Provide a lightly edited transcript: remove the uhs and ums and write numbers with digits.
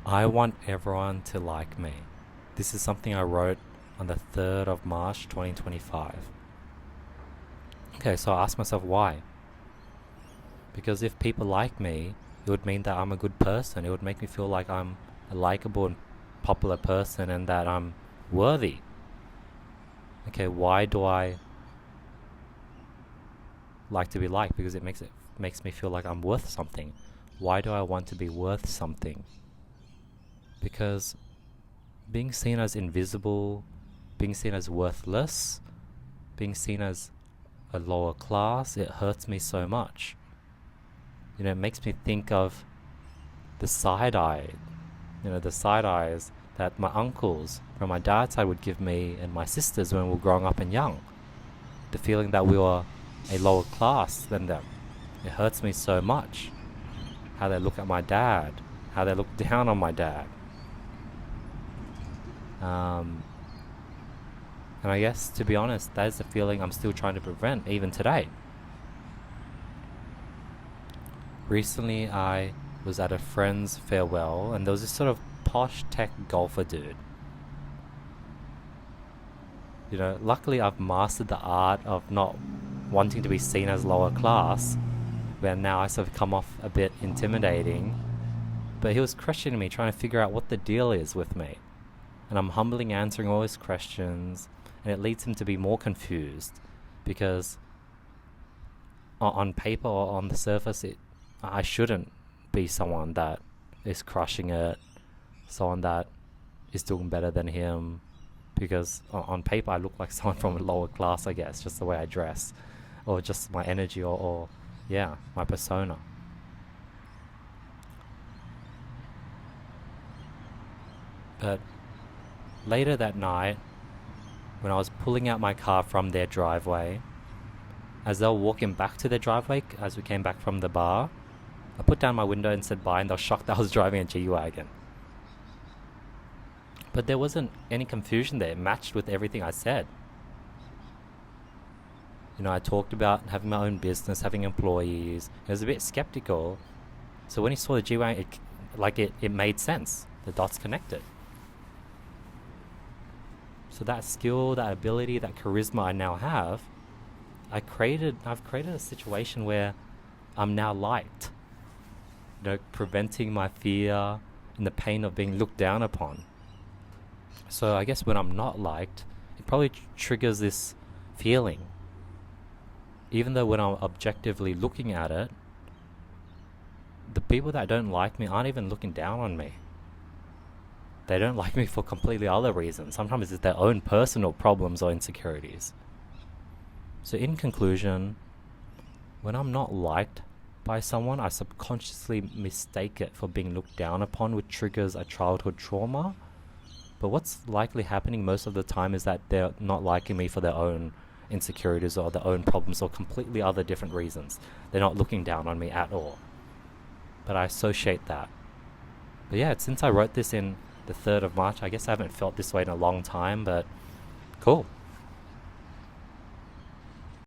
I want everyone to like me. This is something I wrote on the 3rd of March 2025. Okay, so I asked myself why. Because if people like me, it would mean that I'm a good person. It would make me feel like I'm a likable and popular person and that I'm worthy. Okay, why do I like to be liked? Because it makes me feel like I'm worth something. Why do I want to be worth something? Because being seen as invisible, being seen as worthless, being seen as a lower class, it hurts me so much. It makes me think of the side eye, the side eyes that my uncles from my dad's side would give me and my sisters when we were growing up and young. The feeling that we were a lower class than them. It hurts me so much. How they look at my dad, how they look down on my dad. And I guess, to be honest, that is the feeling I'm still trying to prevent, even today. Recently, I was at a friend's farewell, and there was this sort of posh tech golfer dude. Luckily I've mastered the art of not wanting to be seen as lower class, where now I sort of come off a bit intimidating. But he was questioning me, trying to figure out what the deal is with me. And I'm humbly answering all his questions, and it leads him to be more confused because on paper or on the surface, I shouldn't be someone that is crushing it, someone that is doing better than him, because on paper I look like someone from a lower class, I guess, just the way I dress, or just my energy, or yeah, my persona. But later that night, when I was pulling out my car from their driveway, as they were walking back to their driveway, as we came back from the bar, I put down my window and said bye, and they were shocked that I was driving a G-Wagon. But there wasn't any confusion there. It matched with everything I said. I talked about having my own business, having employees. I was a bit skeptical. So when he saw the G-Wagon, it made sense. The dots connected. So that skill, that ability, that charisma I now have, I've created a situation where I'm now liked. Preventing my fear and the pain of being looked down upon. So I guess when I'm not liked, it probably triggers this feeling. Even though when I'm objectively looking at it, the people that don't like me aren't even looking down on me. They don't like me for completely other reasons. Sometimes it's their own personal problems or insecurities. So in conclusion, when I'm not liked by someone, I subconsciously mistake it for being looked down upon, which triggers a childhood trauma. But what's likely happening most of the time is that they're not liking me for their own insecurities or their own problems or completely other different reasons. They're not looking down on me at all. But I associate that. But yeah, since I wrote this in the 3rd of March, I guess I haven't felt this way in a long time, but cool.